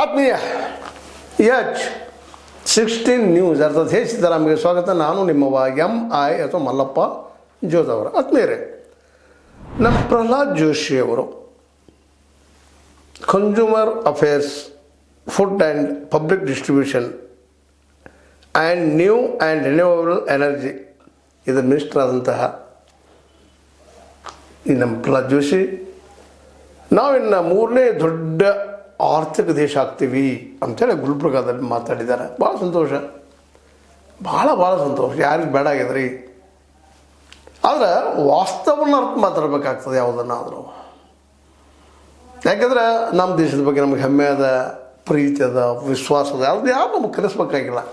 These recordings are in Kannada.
ಆತ್ಮೀಯ H16 ನ್ಯೂಸ್ ಅರ್ಥಾತ್ ಹೇ ಸಿದ್ದರಾಮಯ್ಯ ಸ್ವಾಗತ. ನಾನು ನಿಮ್ಮವ MI ಅಥವಾ ಮಲ್ಲಪ್ಪ ಜೋದವರ. ಆತ್ಮೀಯರೇ, ನಮ್ಮ ಪ್ರಹ್ಲಾದ್ ಜೋಶಿ ಅವರು consumer affairs, food and public distribution and new and renewable energy ಇದರ ಮಿನಿಸ್ಟರ್ ಆದಂತಹ ಈ ನಮ್ಮ ಪ್ರಹ್ಲಾದ್ ಜೋಶಿ ನಾವಿನ್ನು ಮೂರನೇ ದೊಡ್ಡ ಆರ್ಥಿಕ ದೇಶ ಆಗ್ತೀವಿ ಅಂಥೇಳಿ ಗುಲ್ಬರ್ಗಾದಲ್ಲಿ ಮಾತಾಡಿದ್ದಾರೆ. ಭಾಳ ಸಂತೋಷ, ಭಾಳ ಸಂತೋಷ. ಯಾರಿಗೆ ಬೇಡ ಆಗಿದ್ರಿ, ಆದರೆ ವಾಸ್ತವನ ಅರ್ಥ ಮಾತಾಡಬೇಕಾಗ್ತದೆ ಯಾವುದನ್ನಾದರೂ. ಯಾಕೆಂದ್ರೆ ನಮ್ಮ ದೇಶದ ಬಗ್ಗೆ ನಮಗೆ ಹೆಮ್ಮೆ ಅದ, ಪ್ರೀತಿ ಅದ, ವಿಶ್ವಾಸ ಅದ. ಅದು ಯಾರು ನಮಗೆ ಕಲಿಸ್ಬೇಕಾಗಿಲ್ಲ.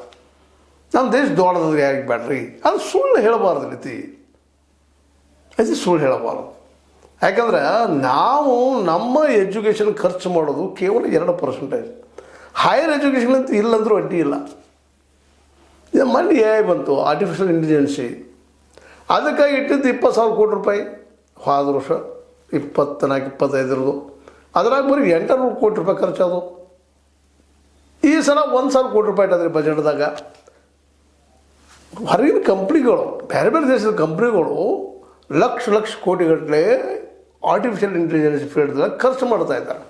ನಮ್ಮ ದೇಶ ದೊಡ್ಡದಾದ್ರೆ ಯಾರಿಗೆ ಬೇಡ್ರಿ, ಅದು ಸುಳ್ಳು ಹೇಳಬಾರ್ದು ರೀತಿ, ಅದು ಸುಳ್ಳು ಹೇಳಬಾರ್ದು. ಯಾಕಂದ್ರೆ ನಾವು ನಮ್ಮ ಎಜುಕೇಷನ್ ಖರ್ಚು ಮಾಡೋದು ಕೇವಲ 2%. ಹೈಯರ್ ಎಜುಕೇಷನ್ ಅಂತ ಇಲ್ಲಂದ್ರೂ ಅಡ್ಡಿ ಇಲ್ಲ. ಇದು ಮನೆ AI ಬಂತು, ಆರ್ಟಿಫಿಷಿಯಲ್ ಇಂಟೆಲಿಜೆನ್ಸಿ, ಅದಕ್ಕಾಗಿ ಇಟ್ಟಿದ್ದು 20,000 ಕೋಟಿ ರೂಪಾಯಿ. ಹೋದ ವರ್ಷ 24-25 ಅದ್ರಾಗ ಬರೀ 800 ಕೋಟಿ ರೂಪಾಯಿ ಖರ್ಚದು. ಈ ಸಲ 1,000 ಕೋಟಿ ರೂಪಾಯಿ ಇಟ್ಟದ್ರಿ ಬಜೆಟ್ದಾಗ. ಹೊರಗಿನ ಕಂಪ್ನಿಗಳು, ಬೇರೆ ಬೇರೆ ದೇಶದ ಕಂಪ್ನಿಗಳು ಲಕ್ಷ ಕೋಟಿಗಟ್ಟಲೆ ಆರ್ಟಿಫಿಷಿಯಲ್ ಇಂಟೆಲಿಜೆನ್ಸ್ ಫೀಲ್ಡ್ದಾಗ ಖರ್ಚು ಮಾಡ್ತಾ ಇದ್ದಾರೆ.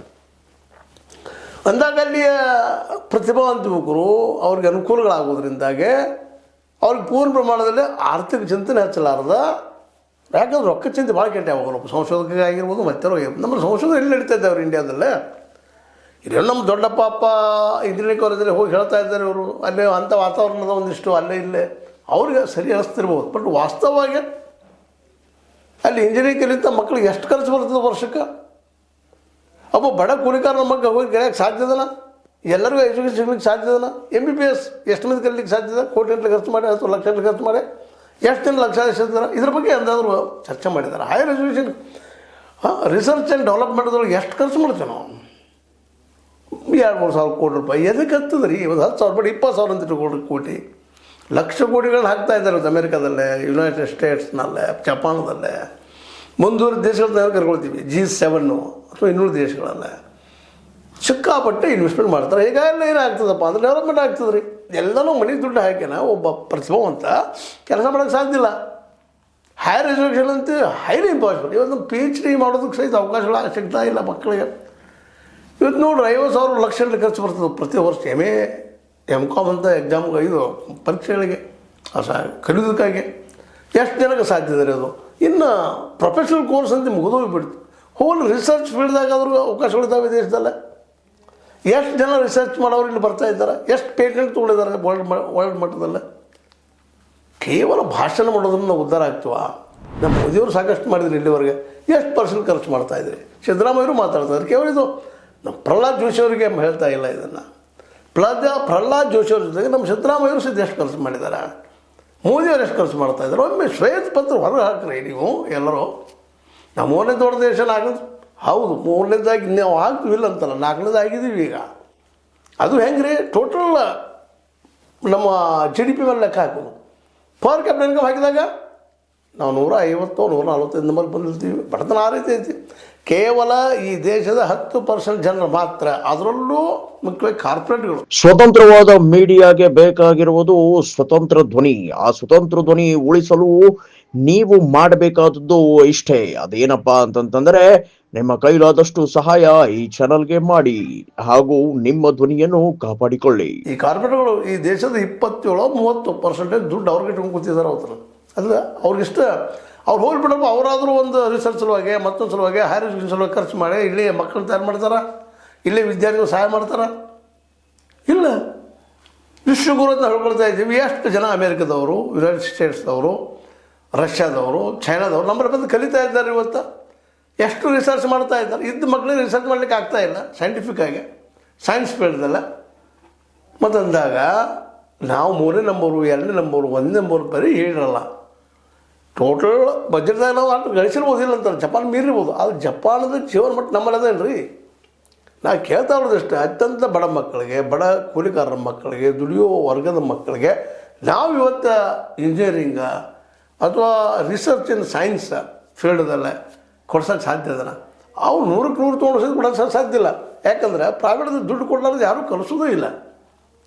ಅಂದಾಗ ಅಲ್ಲಿಯ ಪ್ರತಿಭಾವಂತ ಯುವಕರು ಅವ್ರಿಗೆ ಅನುಕೂಲಗಳಾಗೋದ್ರಿಂದಾಗೆ ಅವ್ರಿಗೆ ಪೂರ್ಣ ಪ್ರಮಾಣದಲ್ಲಿ ಆರ್ಥಿಕ ಚಿಂತನೆ ಹಚ್ಚಲಾರ್ದ. ಯಾಕಂದ್ರೆ ರೊಕ್ಕ ಚಿಂತೆ ಭಾಳ ಕೆಟ್ಟ ಯಾವಾಗಲೂ ಸಂಶೋಧಕರಾಗಿರ್ಬೋದು, ಮತ್ತಾರೋ ನಮ್ಮ ಸಂಶೋಧನೆ ಎಲ್ಲಿ ನಡೀತಾ ಇದ್ದಾವೆ ಇಂಡಿಯಾದಲ್ಲೇ. ಇರೋ ನಮ್ಮ ದೊಡ್ಡಪ್ಪ ಅಪ್ಪ ಇಂಜಿನಿಯರಿಂಗ್ ಕಾಲೇಜಲ್ಲಿ ಹೋಗಿ ಹೇಳ್ತಾ ಇದ್ದಾರೆ ಇವರು. ಅಲ್ಲೇ ಅಂಥ ವಾತಾವರಣದ ಒಂದಿಷ್ಟು ಅಲ್ಲೇ ಇಲ್ಲೇ ಅವ್ರಿಗೆ ಸರಿ ಅನಿಸ್ತಿರ್ಬೋದು. ಬಟ್ ವಾಸ್ತವವಾಗಿ ಅಲ್ಲಿ ಇಂಜಿನಿಯರಿಂಗ್ ಕಲಿತ ಮಕ್ಕಳಿಗೆ ಎಷ್ಟು ಖರ್ಚು ಬರ್ತದೆ ವರ್ಷಕ್ಕೆ? ಒಬ್ಬ ಬಡ ಕೂಲಿಕಾರನ ಮಗ ಹೋಗಿ ಕಲಿಯೋಕ್ಕೆ ಸಾಧ್ಯದಲ್ಲ? ಎಲ್ಲರಿಗೂ ಎಜುಕೇಷನ್ ಸಿಗ್ಲಿಕ್ಕೆ ಸಾಧ್ಯದಲ್ಲ? MBBS ಎಷ್ಟು ಮಂದಿ ಕಲಿಲಿಕ್ಕೆ ಸಾಧ್ಯದ? ಕೋಟಿ ಖರ್ಚು ಮಾಡಿ ಅಥವಾ ಲಕ್ಷ ಖರ್ಚು ಮಾಡಿ ಎಷ್ಟು ಜನ ಲಕ್ಷ ಎಷ್ಟಿದ್ದಾರೆ? ಇದ್ರ ಬಗ್ಗೆ ಎಂದಾದರೂ ಚರ್ಚೆ ಮಾಡಿದ್ದಾರೆ? ಹೈಯರ್ ಎಜುಕೇಷನ್ ರಿಸರ್ಚ್ ಆ್ಯಂಡ್ ಡೆವಲಪ್ಮೆಂಟ್ದೊಳಗೆ ಎಷ್ಟು ಖರ್ಚು ಮಾಡ್ತೇವೆ ನಾವು? 2-3 ಸಾವಿರ ಕೋಟಿ ರೂಪಾಯಿ ಎದಕ್ಕೆ ಹತ್ತದ ರೀ? ಒಂದು 10,000 ರೂಪಾಯಿ 20,000 ಅಂತ ಕೋಟಿ ಲಕ್ಷ ಕೋಟಿಗಳನ್ನ ಹಾಕ್ತಾ ಇದ್ದಾರೆ. ಅಮೇರಿಕಾದಲ್ಲೇ, ಯುನೈಟೆಡ್ ಸ್ಟೇಟ್ಸ್ನಲ್ಲೇ, ಜಪಾನದಲ್ಲೇ, ಮುಂದುವರೆದ ದೇಶಗಳನ್ನ ಕರ್ಕೊಳ್ತೀವಿ, G7 ಅಥವಾ ಇನ್ನೂರು ದೇಶಗಳಲ್ಲೇ ಸಿಕ್ಕಾಪಟ್ಟೆ ಇನ್ವೆಸ್ಟ್ಮೆಂಟ್ ಮಾಡ್ತಾರೆ. ಹೀಗೆಲ್ಲ ಏನಾಗ್ತದಪ್ಪ ಅಂದ್ರೆ ಡೆವಲಪ್ಮೆಂಟ್ ಆಗ್ತದೆ ರೀ. ಎಲ್ಲನೂ ಮನೆ ದುಡ್ಡು ಹಾಕಿನ ಒಬ್ಬ ಪ್ರತಿಭಾವಂತ ಕೆಲಸ ಮಾಡೋಕ್ಕೆ ಸಾಧ್ಯ ಇಲ್ಲ. ಹೈಯರ್ ಎಜುಕೇಷನ್ ಅಂತ ಹೈಲಿ ಇಂಪಾಸಿಬಲ್. ಇವತ್ತು PhD ಮಾಡೋದಕ್ಕೆ ಸಹಿತ ಅವಕಾಶಗಳು ಸಿಗ್ತಾ ಇಲ್ಲ ಮಕ್ಕಳಿಗೆ. ಇವತ್ತು ನೋಡ್ರಿ 50,000 ಲಕ್ಷ ಖರ್ಚು ಬರ್ತದೆ ಪ್ರತಿ ವರ್ಷ. MCom ಅಂತ ಎಕ್ಸಾಮ್ಗೆ, ಇದು ಪರೀಕ್ಷೆಗಳಿಗೆ ಕಲಿಯೋದಕ್ಕಾಗಿ ಎಷ್ಟು ಜನಕ್ಕೆ ಸಾಧ್ಯ ಇದೆ ಅದು? ಇನ್ನು ಪ್ರೊಫೆಷ್ನಲ್ ಕೋರ್ಸ್ ಅಂತ ಮುಗಿದೋಗ್ಬಿಡ್ತು. ಹೋಲ್ ರಿಸರ್ಚ್ ಫೀಲ್ಡ್ದಾಗಾದ್ರೂ ಅವಕಾಶಗಳಿದ್ದಾವೆ ದೇಶದಲ್ಲೇ. ಎಷ್ಟು ಜನ ರಿಸರ್ಚ್ ಮಾಡೋರು ಇಲ್ಲಿ ಬರ್ತಾ ಇದ್ದಾರೆ, ಎಷ್ಟು ಪೇಟೆಂಟ್ ತೊಗೊಂಡಿದ್ದಾರೆ ವರ್ಲ್ಡ್ ಮಟ್ಟದಲ್ಲೇ. ಕೇವಲ ಭಾಷಣ ಮಾಡೋದ್ರಿಂದ ನಾವು ಉದ್ಧಾರ ಆಗ್ತೀವ? ನಮ್ಮ ಮೋದಿಯವರು ಸಾಕಷ್ಟು ಮಾಡಿದ್ರು ಇಲ್ಲಿವರೆಗೆ. ಎಷ್ಟು % ಖರ್ಚು ಮಾಡ್ತಾಯಿದ್ರಿ? ಸಿದ್ದರಾಮಯ್ಯವರು ಮಾತಾಡ್ತಾಯಿದ್ರು. ಕೇವಲ ಇದು ನಮ್ಮ ಪ್ರಹ್ಲಾದ್ ಜೋಶಿ ಅವರಿಗೆ ಹೇಳ್ತಾ ಇಲ್ಲ ಇದನ್ನು. ಪ್ರಹ್ಲಾದ್ ಜೋಶಿ ಅವ್ರ ಜೊತೆಗೆ ನಮ್ಮ ಸಿದ್ದರಾಮಯ್ಯವರು ಸಹಿತ ಎಷ್ಟು ಖರ್ಚು ಮಾಡಿದ್ದಾರೆ, ಮೋದಿಯವರು ಎಷ್ಟು ಖರ್ಚು ಮಾಡ್ತಾಯಿದ್ದಾರೆ. ಒಮ್ಮೆ ಶ್ವೇತಪತ್ರ ಹೊರಗೆ ಹಾಕ್ರಿ ನೀವು ಎಲ್ಲರೂ. ನಾವು 3ನೇ ದೊಡ್ಡ ದೇಶ ಆಗೋದು ಹೌದು, 3ನೇದಾಗಿ ನಾವು ಆಗ್ತೀವಿಲ್ಲ ಅಂತಲ್ಲ, 4ನೇದು ಆಗಿದ್ದೀವಿ ಈಗ. ಅದು ಹೆಂಗೆ ರೀ? ಟೋಟಲ್ ನಮ್ಮ GDP ಮೇಲೆ ಲೆಕ್ಕ ಹಾಕೋದು. ಪರ್ ಕ್ಯಾಪಿಟಲ್ ಇನ್ಕಮ್ ಹಾಕಿದಾಗ ನಾವು 150 145 ನಂಬರ್ ಬಂದಿರ್ತೀವಿ. ಬಡತನ ಆ ರೀತಿ ಐತಿ. ಕೇವಲ ಈ ದೇಶದ 10% ಜನರು ಮಾತ್ರ, ಅದರಲ್ಲೂ ಮುಖ್ಯವಾಗಿ ಕಾರ್ಪೊರೇಟ್ಗಳು. ಸ್ವತಂತ್ರವಾದ ಮೀಡಿಯಾಗೆ ಬೇಕಾಗಿರುವುದು ಸ್ವತಂತ್ರ ಧ್ವನಿ. ಆ ಸ್ವತಂತ್ರ ಧ್ವನಿ ಉಳಿಸಲು ನೀವು ಮಾಡಬೇಕಾದದ್ದು ಇಷ್ಟೇ. ಅದೇನಪ್ಪಾ ಅಂತಂತಂದ್ರೆ, ನಿಮ್ಮ ಕೈಲಾದಷ್ಟು ಸಹಾಯ ಈ ಚಾನಲ್ಗೆ ಮಾಡಿ ಹಾಗೂ ನಿಮ್ಮ ಧ್ವನಿಯನ್ನು ಕಾಪಾಡಿಕೊಳ್ಳಿ. ಈ ಕಾರ್ಪೊರೇಟ್ಗಳು ಈ ದೇಶದ 27-30% ದುಡ್ಡು ಅವ್ರಿಗೆ ಇಟ್ಕೊಂಡು ಕೂತಿದ್ದಾರೆ. ಅವ್ರು ಅಲ್ಲ, ಅವ್ರಿಗಿಷ್ಟ ಅವ್ರು ಹೋಗ್ಬಿಡಪ್ಪ. ಅವರಾದರೂ ಒಂದು ರಿಸರ್ಚ್ ಸಲುವಾಗಿ, ಮತ್ತೊಂದು ಸಲುವಾಗಿ, ಹೈಯರ್ ಎಜುಕೇಷನ್ ಸಲುವಾಗಿ ಖರ್ಚು ಮಾಡಿ ಇಲ್ಲೇ ಮಕ್ಕಳು ತಯಾರು ಮಾಡ್ತಾರೆ, ಇಲ್ಲೇ ವಿದ್ಯಾರ್ಥಿಗಳು ಸಹಾಯ ಮಾಡ್ತಾರೆ. ಇಲ್ಲ, ವಿಶ್ವಗುರು ಅಂತ ಹೇಳ್ಕೊಳ್ತಾ ಇದ್ದೀವಿ. ಎಷ್ಟು ಜನ ಅಮೇರಿಕದವರು, ಯುನೈಟೆಡ್ ಸ್ಟೇಟ್ಸ್ದವರು, ರಷ್ಯಾದವರು, ಚೈನಾದವರು ನಮ್ಮಲ್ಲಿ ಬಂದು ಕಲಿತಾ ಇದ್ದಾರೆ. ಇವತ್ತು ಎಷ್ಟು ರಿಸರ್ಚ್ ಮಾಡ್ತಾ ಇದ್ದಾರೆ. ಇದ್ದ ಮಕ್ಕಳಿಗೆ ರಿಸರ್ಚ್ ಮಾಡಲಿಕ್ಕೆ ಆಗ್ತಾಯಿಲ್ಲ ಸೈಂಟಿಫಿಕ್ಕಾಗಿ, ಸೈನ್ಸ್ ಫೀಲ್ಡ್ದಲ್ಲ. ಮತ್ತಂದಾಗ ನಾವು 3ನೇ ನಂಬರು, 2ನೇ ನಂಬರು, 1ನೇ ನಂಬರು ಬರೀ ಹೇಳಿರಲ್ಲ. ಟೋಟಲ್ ಬಜೆಟ್ದಾಗ ನಾವು ಅಷ್ಟು ಗಳಿಸಿರ್ಬೋದಿಲ್ಲ ಅಂತಾರೆ. ಜಪಾನ್ ಮೀರಿರ್ಬೋದು. ಆದರೆ ಜಪಾನದ ಜೀವನ ಮಟ್ಟ ನಮ್ಮಲ್ಲಿ ಅದೇನು ರೀ? ನಾವು ಕೇಳ್ತಾ ಇರೋದಷ್ಟೇ, ಅತ್ಯಂತ ಬಡ ಮಕ್ಕಳಿಗೆ, ಬಡ ಕೂಲಿಕಾರರ ಮಕ್ಕಳಿಗೆ, ದುಡಿಯೋ ವರ್ಗದ ಮಕ್ಕಳಿಗೆ ನಾವು ಇವತ್ತು ಇಂಜಿನಿಯರಿಂಗ ಅಥವಾ ರಿಸರ್ಚ್ ಇನ್ ಸೈನ್ಸ್ ಫೀಲ್ಡ್ದಲ್ಲೇ ಕೊಡ್ಸೋಕ್ಕೆ ಸಾಧ್ಯ ಅದನ್ನು. ಅವ್ರು 100ಕ್ಕೆ 100 ತೊಗೊಂಡು ಕೊಡೋಕ್ಕೆ ಸಾಧ್ಯ ಇಲ್ಲ. ಯಾಕಂದ್ರೆ ಪ್ರೈವೇಟ್ದು ದುಡ್ಡು ಕೊಡಲಾರ್ದು ಯಾರೂ ಕಲಿಸೋದೂ ಇಲ್ಲ,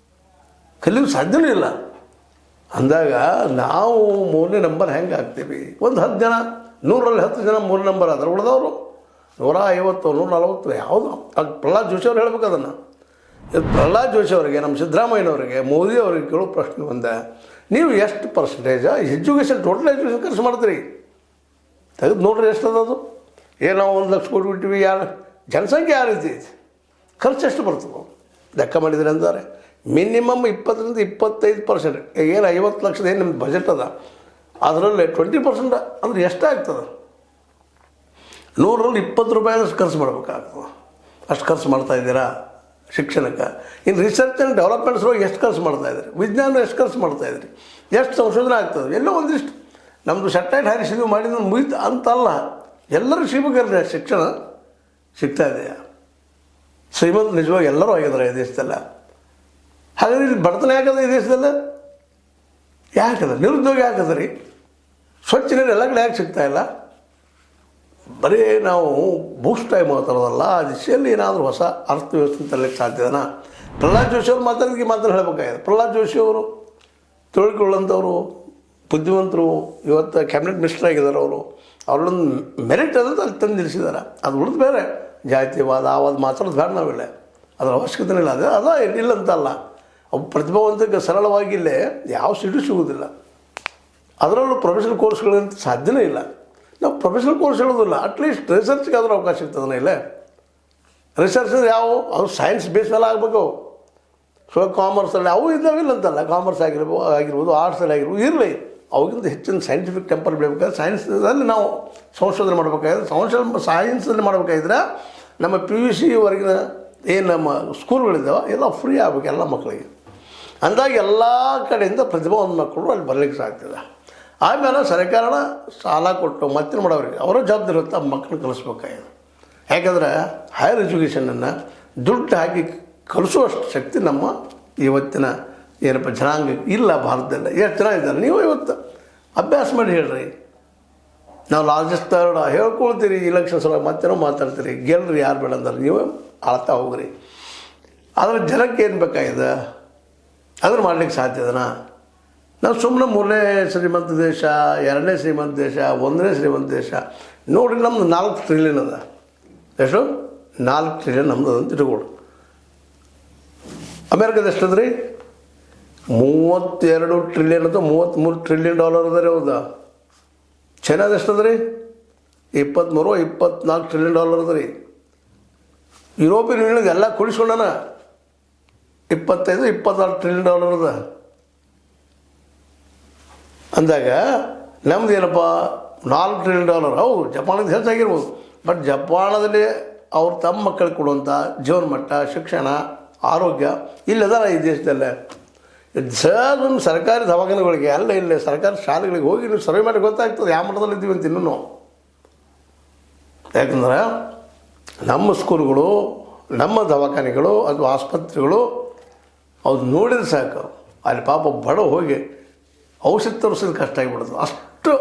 ಕಲಿಯೋದು ಸಾಧ್ಯವೂ ಇಲ್ಲ. ಅಂದಾಗ ನಾವು 3ನೇ ನಂಬರ್ ಹೆಂಗೆ ಆಗ್ತೀವಿ? ಒಂದು 10 ಜನ 100ರಲ್ಲಿ 10 ಜನ 3 ನಂಬರ್ ಆದ್ರೆ ಉಳಿದವರು 150 140 ಯಾವುದು? ಅದು ಪ್ರಹ್ಲಾದ್ ಜೋಶಿ ಅವ್ರು ಹೇಳ್ಬೇಕು ಅದನ್ನು. ಇದು ಪ್ರಹ್ಲಾದ್ ಜೋಶಿ ಅವರಿಗೆ, ನಮ್ಮ ಸಿದ್ದರಾಮಯ್ಯನವರಿಗೆ, ಮೋದಿ ಅವರಿಗೆ ಕೇಳೋ ಪ್ರಶ್ನೆ ಒಂದೇ, ನೀವು ಎಷ್ಟು ಪರ್ಸೆಂಟೇಜ ಎಜುಕೇಷನ್ ಟೋಟಲ್ ಎಜುಕೇಷನ್ ಖರ್ಚು ಮಾಡ್ತೀರಿ? ತೆಗೆದು ನೋಡ್ರಿ ಎಷ್ಟು ಅದು. ಏನು ನಾವು 1 ಲಕ್ಷ ಕೋಟಿ ಬಿಟ್ಟಿವಿ, ಯಾರು ಜನಸಂಖ್ಯೆ ಯಾವ ರೀತಿ ಐತಿ, ಖರ್ಚು ಎಷ್ಟು ಬರ್ತದೆ ಲೆಕ್ಕ ಮಾಡಿದ್ರಿ ಅಂತಾರೆ. ಮಿನಿಮಮ್ 20ರಿಂದ 25%. ಏನು 50 ಲಕ್ಷದ ಏನು ನಿಮ್ಮ ಬಜೆಟ್ ಅದ, ಅದರಲ್ಲಿ 20% ಅಂದ್ರೆ ಎಷ್ಟಾಗ್ತದೆ? 100ರಲ್ಲಿ 20 ರೂಪಾಯಿದಷ್ಟು ಖರ್ಚು ಮಾಡ್ಬೇಕಾಗ್ತದೆ. ಅಷ್ಟು ಖರ್ಚು ಮಾಡ್ತಾಯಿದ್ದೀರಾ ಶಿಕ್ಷಣಕ್ಕೆ? ಇನ್ನು ರಿಸರ್ಚ್ ಆ್ಯಂಡ್ ಡೆವಲಪ್ಮೆಂಟ್ಸ್ಗೆ ಎಷ್ಟು ಖರ್ಚು ಮಾಡ್ತಾಯಿದ್ರಿ? ವಿಜ್ಞಾನ ಎಷ್ಟು ಖರ್ಚು ಮಾಡ್ತಾಯಿದ್ರಿ? ಎಷ್ಟು ಸಂಶೋಧನೆ ಆಗ್ತದೆ? ಎಲ್ಲೋ ಒಂದಿಷ್ಟು ನಮ್ಮದು ಸೆಟೈಟ್ ಹಾರಿಸಿದ್ವಿ ಮಾಡಿದ ಮುಗಿತು ಅಂತಲ್ಲ, ಎಲ್ಲರೂ ಶ್ರೀಮಂತರಿಗೆ ಶಿಕ್ಷಣ ಸಿಗ್ತಾ ಇದೆಯಾ? ಶ್ರೀಮಂತ ನಿಜವಾಗಿ ಎಲ್ಲರೂ ಆಗಿದ್ದಾರೆ ಈ ದೇಶದಲ್ಲ. ಹಾಗಾದ್ರೆ ಇಲ್ಲಿ ಬಡತನ ಯಾಕದ ಈ ದೇಶದಲ್ಲ? ಯಾಕದ? ನಿರುದ್ಯೋಗ ಯಾಕದ ರೀ? ಸ್ವಚ್ಛ ನೀರು ಎಲ್ಲ ಕಡೆ ಯಾಕೆ ಸಿಗ್ತಾಯಿಲ್ಲ? ಬರೀ ನಾವು ಬೂಸ್ಟ್ ಟೈಮ್ ಮಾತಾಡೋದಲ್ಲ, ಆ ದಿಶೆಯಲ್ಲಿ ಏನಾದರೂ ಹೊಸ ಅರ್ಥವ್ಯವಸ್ಥೆ ತರಲಿಕ್ಕೆ ಸಾಧ್ಯನಾ? ಪ್ರಹ್ಲಾದ್ ಜೋಶಿ ಅವರು ಮಾತಾಡಿದ ಮಾತ್ರ ಹೇಳಬೇಕಾಗಿದೆ. ಪ್ರಹ್ಲಾದ್ ಜೋಶಿ ಅವರು ತಿಳ್ಕೊಳ್ಳೋಂಥವ್ರು, ಬುದ್ಧಿವಂತರು, ಇವತ್ತು ಕ್ಯಾಬಿನೆಟ್ ಮಿನಿಸ್ಟರ್ ಆಗಿದ್ದಾರೆ. ಅವ್ರೊಂದು ಮೆರಿಟ್ ಅದಂತ ಅಲ್ಲಿ ತಂದು ನಿಲ್ಲಿಸಿದ್ದಾರೆ. ಅದು ಉಳಿದು ಬೇರೆ ಜಾತಿವಾದ ಆವಾದ ಮಾತಾಡೋದು ಬೇಡ, ನಾವಿಲ್ಲ ಅದರ ಅವಶ್ಯಕತೆ ಇಲ್ಲ. ಅದ ಇಲ್ಲ ಅಂತಲ್ಲ, ಅವು ಪ್ರತಿಭಾವಂತಕ್ಕೆ ಸರಳವಾಗಿ ಇಲ್ಲೇ ಯಾವ ಸೀಟು ಸಿಗೋದಿಲ್ಲ. ಅದರಲ್ಲೂ ಪ್ರೊಫೆಷನಲ್ ಕೋರ್ಸ್ಗಳಂತ ಸಾಧ್ಯನೇ ಇಲ್ಲ. ನಾವು ಪ್ರೊಫೆಷನಲ್ ಕೋರ್ಸ್ ಹೇಳೋದಿಲ್ಲ, ಅಟ್ಲೀಸ್ಟ್ ರಿಸರ್ಚ್ಗಾದ್ರೂ ಅವಕಾಶ ಸಿಗ್ತದನ ಇಲ್ಲೇ. ರಿಸರ್ಚ್ ಅಂದರೆ ಯಾವ? ಅದು ಸೈನ್ಸ್ ಬೇಸ್ ಮೇಲೆ ಆಗಬೇಕು. ಸೊ ಕಾಮರ್ಸಲ್ಲಿ ಅವು ಇದ್ದಾವಿಲ್ಲ ಅಂತಲ್ಲ, ಕಾಮರ್ಸ್ ಆಗಿರ್ಬೋದು ಆರ್ಟ್ಸಲ್ಲಿ ಆಗಿರ್ಬೋದು ಇರಲಿ. ಅವಾಗಿಂತ ಹೆಚ್ಚಿನ ಸೈಂಟಿಫಿಕ್ ಟೆಂಪರ್ ಬೆಳಬೇಕಾದ್ರೆ ಸೈನ್ಸಲ್ಲಿ ನಾವು ಸಂಶೋಧನೆ ಮಾಡಬೇಕಾದ್ರೆ, ಸೈನ್ಸಲ್ಲಿ ಮಾಡಬೇಕಾದ್ರೆ ನಮ್ಮ PUC ವರೆಗಿನ ಏನು ನಮ್ಮ ಸ್ಕೂಲ್ಗಳಿದ್ದಾವೆ ಎಲ್ಲ ಫ್ರೀ ಆಗಬೇಕು ಎಲ್ಲ ಮಕ್ಕಳಿಗೆ. ಅಂದಾಗ ಎಲ್ಲ ಕಡೆಯಿಂದ ಪ್ರತಿಭಾವಂತ ಮಕ್ಕಳು ಅಲ್ಲಿ ಬರಲಿಕ್ಕೆ ಸಾಧ್ಯದ. ಆಮೇಲೆ ಸರ್ಕಾರನ ಸಾಲ ಕೊಟ್ಟು ಮತ್ತೆ ಮಾಡೋರಿಗೆ ಅವರ ಜವಾಬ್ದಾರಿ ಇರುತ್ತೆ, ಮಕ್ಕಳು ಕಲಿಸ್ಬೇಕಾಗಿದೆ. ಯಾಕಂದರೆ ಹೈಯರ್ ಎಜುಕೇಷನನ್ನು ದುಡ್ಡು ಹಾಕಿ ಕಲಿಸುವಷ್ಟು ಶಕ್ತಿ ನಮ್ಮ ಇವತ್ತಿನ ಏನಪ್ಪ ಜನಾಂಗ ಇಲ್ಲ ಭಾರತದಲ್ಲಿ. ಎಷ್ಟು ಜನ ಇದ್ದಾರೆ? ನೀವು ಇವತ್ತು ಅಭ್ಯಾಸ ಮಾಡಿ ಹೇಳ್ರಿ. ನಾವು ಲಾರ್ಜೆಸ್ಟ್ ಥರ್ಡ್ ಹೇಳ್ಕೊಳ್ತೀರಿ, ಇಲೆಕ್ಷನ್ಸ್ ಒಳಗೆ ಮತ್ತೇನೋ ಮಾತಾಡ್ತೀರಿ, ಗೆಲ್ರಿ ಯಾರು ಬೇಡ ಅಂದ್ರೆ ನೀವು ಆಳ್ತಾ ಹೋಗ್ರಿ. ಆದರೆ ಜನಕ್ಕೆ ಏನು ಬೇಕಾಗಿದೆ ಅದನ್ನು ಮಾಡಲಿಕ್ಕೆ ಸಾಧ್ಯದನಾ? ನಾವು ಸುಮ್ಮನೆ 3ನೇ ಶ್ರೀಮಂತ ದೇಶ, 2ನೇ ಶ್ರೀಮಂತ ದೇಶ, 1ನೇ ಶ್ರೀಮಂತ ದೇಶ ನೋಡಿರಿ. ನಮ್ಮದು 4 ಟ್ರಿಲಿಯನ್ ಅದ. ಎಷ್ಟು? 4 ಟ್ರಿಲಿಯನ್ ನಮ್ಮದು ಅಂತ ಇಟ್ಕೊಳ್ಳಿ. ಅಮೇರಿಕದ ಎಷ್ಟದ ರೀ? 32 ಟ್ರಿಲಿಯನ್ ಅಥವಾ 33 ಟ್ರಿಲಿಯನ್ ಡಾಲರ್ ಅದ ರೀ. ಹೌದಾ? ಚೈನಾದ ಎಷ್ಟದ ರೀ? 23-24 ಟ್ರಿಲಿಯನ್ ಡಾಲರ್ ಅದ ರೀ. ಯುರೋಪಿಯನ್ ಯೂನಿಯನ್ಗೆ ಎಲ್ಲ ಕುಡಿಸ್ಕೊಂಡನ 25-26 ಟ್ರಿಲಿಯನ್ ಡಾಲರ್ ಅದ. ಅಂದಾಗ ನಮ್ದು ಏನಪ್ಪ 4 ಟ್ರಿಲಿಯನ್ ಡಾಲರ್. ಹೌದು, ಜಪಾನದ ಹೆಚ್ಚಾಗಿರ್ಬೋದು, ಬಟ್ ಜಪಾನದಲ್ಲಿ ಅವ್ರು ತಮ್ಮ ಮಕ್ಕಳಿಗೆ ಕೊಡುವಂಥ ಜೀವನ ಮಟ್ಟ, ಶಿಕ್ಷಣ, ಆರೋಗ್ಯ ಇಲ್ಲದ ಈ ದೇಶದಲ್ಲೇ. ಒಂದು ಸರ್ಕಾರಿ ದವಾಖಾನೆಗಳಿಗೆ ಅಲ್ಲ, ಇಲ್ಲೇ ಸರ್ಕಾರಿ ಶಾಲೆಗಳಿಗೆ ಹೋಗಿ ನೀವು ಸರ್ವೆ ಮಾಡಿ ಗೊತ್ತಾಗ್ತದೆ ಯಾವ ಮಟ್ಟದಲ್ಲಿ ಇದ್ದೀವಿ ಅಂತ. ಇನ್ನೂ ಯಾಕಂದ್ರೆ ನಮ್ಮ ಸ್ಕೂಲ್ಗಳು, ನಮ್ಮ ದವಾಖಾನೆಗಳು ಅಥವಾ ಆಸ್ಪತ್ರೆಗಳು ಅದು ನೋಡಿದ್ರೆ ಸಾಕು, ಅಲ್ಲಿ ಪಾಪ ಬಡ ಹೋಗಿ ಔಷಧ ತರಿಸೋದು ಕಷ್ಟ ಆಗಿಬಿಡೋದು. ಅಷ್ಟು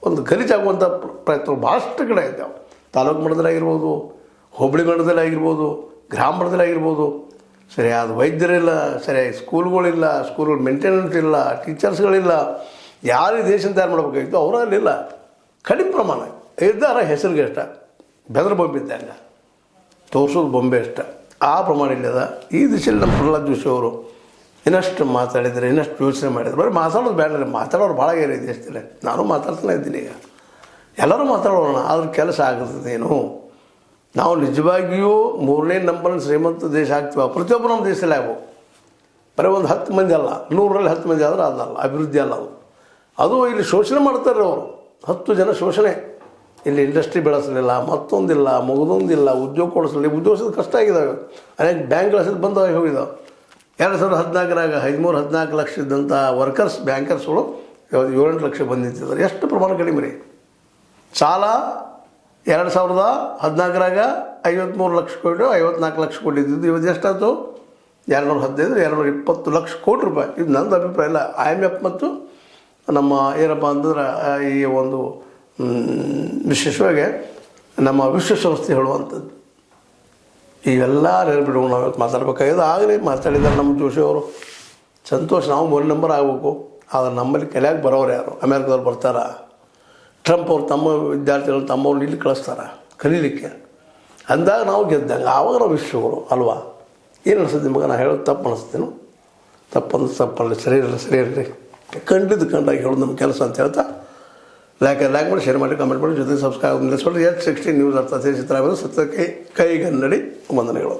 ಒಂದು ಗಲೀಜಾಗುವಂಥ ಪ್ರಯತ್ನಗಳು ಭಾಳಷ್ಟು ಕಡೆ ಇದ್ದಾವೆ. ತಾಲೂಕು ಮಟ್ಟದಲ್ಲಾಗಿರ್ಬೋದು, ಹೋಬಳಿ ಮಟ್ಟದಲ್ಲಾಗಿರ್ಬೋದು, ಗ್ರಾಮ ಮಟ್ಟದಲ್ಲಾಗಿರ್ಬೋದು. ಸರಿಯಾದ ವೈದ್ಯರಿಲ್ಲ, ಸರಿಯಾಗಿ ಸ್ಕೂಲ್ಗಳಿಲ್ಲ, ಸ್ಕೂಲ್ಗಳು ಮೇಂಟೆನೆನ್ಸ್ ಇಲ್ಲ, ಟೀಚರ್ಸ್ಗಳಿಲ್ಲ. ಯಾರು ದೇಶನ ತಯಾರು ಮಾಡಬೇಕಾಗಿತ್ತು ಅವರಲ್ಲಿಲ್ಲ. ಕಡಿಮೆ ಪ್ರಮಾಣ ಇದ್ದಾರೆ, ಹೆಸರಿಗೆ ಅಷ್ಟ, ಬೆದರ ಬೊಂಬೆ ಇದ್ದಂಗೆ ತೋರಿಸೋದು ಬೊಂಬೆ ಅಷ್ಟ, ಆ ಪ್ರಮಾಣ ಇಲ್ಲದ. ಈ ದಿಶೆಯಲ್ಲಿ ನಮ್ಮ ಪ್ರಹ್ಲಾದ್ ಜೋಶಿ ಅವರು ಇನ್ನಷ್ಟು ಮಾತಾಡಿದರೆ, ಇನ್ನಷ್ಟು ಯೋಚನೆ ಮಾಡಿದ್ರು. ಬರೀ ಮಾತಾಡೋದು ಬೇಡ, ಮಾತಾಡೋರು ಭಾಳ ಇದೆ ದೇಶದಲ್ಲಿ. ನಾನು ಮಾತಾಡ್ತಾನೆ ಇದ್ದೀನಿ. ಈಗ ಎಲ್ಲರೂ ಮಾತಾಡೋಣ, ಆದ್ರೆ ಕೆಲಸ ಆಗುತ್ತದೇನು? ನಾವು ನಿಜವಾಗಿಯೂ 3ನೇ ನಂಬರ್ ಶ್ರೀಮಂತ ದೇಶ ಆಗ್ತೀವ. ಪ್ರತಿಯೊಬ್ಬರು ನಮ್ಮ ದೇಶದಲ್ಲಿ ಆಗ್ಬೋದು. ಬರೀ ಒಂದು 10 ಮಂದಿ ಅಲ್ಲ, 100ರಲ್ಲಿ 10 ಮಂದಿ ಆದ್ರೆ ಅದಲ್ಲ, ಅಭಿವೃದ್ಧಿ ಅಲ್ಲ ಅದು. ಅದು ಇಲ್ಲಿ ಶೋಷಣೆ ಮಾಡ್ತಾರೆ ಅವರು. 10 ಜನ ಶೋಷಣೆ. ಇಲ್ಲಿ ಇಂಡಸ್ಟ್ರಿ ಬೆಳೆಸಲಿಲ್ಲ, ಮತ್ತೊಂದಿಲ್ಲ, ಮಗದೊಂದಿಲ್ಲ, ಉದ್ಯೋಗ ಕೊಡಿಸಲಿಲ್ಲ. ಉದ್ಯೋಗದ ಕಷ್ಟ ಆಗಿದ್ದಾವೆ. ಅನೇಕ ಬ್ಯಾಂಕ್ಗಳು ಬಂದವಾಗಿ ಹೋಗಿದ್ದಾವೆ. 2014ರಾಗ 13-14 ಲಕ್ಷ ಇದ್ದಂಥ ವರ್ಕರ್ಸ್, ಬ್ಯಾಂಕರ್ಸ್ಗಳು 7-8 ಲಕ್ಷ ಬಂದಿದ್ದಾರೆ. ಎಷ್ಟು ಪ್ರಮಾಣ ಕಡಿಮೆ ರೀ. ಸಾಲ 2014ರಾಗ 53 ಲಕ್ಷ ಕೋಟಿ, 54 ಲಕ್ಷ ಕೋಟಿ ಇದ್ದಿದ್ದು. ಇವತ್ತು ಎಷ್ಟಾಯ್ತು? 215-220 ಲಕ್ಷ ಕೋಟಿ ರೂಪಾಯಿ. ಇದು ನಂದು ಅಭಿಪ್ರಾಯ ಇಲ್ಲ. IMF ಮತ್ತು ನಮ್ಮ ಏನಪ್ಪ ಅಂತಂದ್ರೆ ಈ ಒಂದು ವಿಶೇಷವಾಗಿ ನಮ್ಮ ವಿಶ್ವಸಂಸ್ಥೆ ಹೇಳುವಂಥದ್ದು. ಇವೆಲ್ಲ ನೆನಪಿಟ್ಕೊಂಡು ನಾವು ಮಾತಾಡ್ಬೇಕಾಗಿದೆ. ಆಗಲೇ ಮಾತಾಡಿದ್ದಾರೆ ನಮ್ಮ ಜೋಶಿ ಅವರು. ಸಂತೋಷ, ನಾವು 1 ನಂಬರ್ ಆಗಬೇಕು. ಆದರೆ ನಮ್ಮಲ್ಲಿ ಕಲಿಯಾಗಿ ಬರೋರು ಯಾರು? ಅಮೇರಿಕದವ್ರು ಬರ್ತಾರೆ. ಟ್ರಂಪ್ ಅವ್ರು ತಮ್ಮ ವಿದ್ಯಾರ್ಥಿಗಳು ತಮ್ಮವ್ರನ್ನ ಇಲ್ಲಿ ಕಳಿಸ್ತಾರೆ ಕಲೀಲಿಕ್ಕೆ. ಅಂದಾಗ ನಾವು ಗೆದ್ದಂಗೆ. ಆವಾಗ ನಾವು ವಿಶ್ವಗಳು ಅಲ್ವಾ? ಏನು ಅನಿಸುತ್ತೆ ನಿಮಗೆ? ನಾನು ಹೇಳೋದು ತಪ್ಪು ಅನಿಸ್ತೇನು? ತಪ್ಪಂದ್ರೆ ತಪ್ಪಲ್ಲ, ಸರಿ ಇರಲಿ, ಸರಿ ಇರಲಿ. ಕಂಡಾಗಿ ಹೇಳೋದು ನಮ್ಮ ಕೆಲಸ ಅಂತ ಹೇಳ್ತಾ ಲೈಕ್ ಮಾಡಿ, ಶೇರ್ ಮಾಡಿ, ಕಮೆಂಟ್ ಮಾಡಿ, ಜೊತೆ ಸಬ್ಸ್ಕ್ರೈಬ್ ನಿಲ್ಲಿಸ್ಕೊಂಡು. H16 ನ್ಯೂಸ್ ಅರ್ಥ ಚಿತ್ರ ಸತ್ಯಕ್ಕೆ ಕೈಗನ್ನಡಿ ವಂದನೆಗಳು.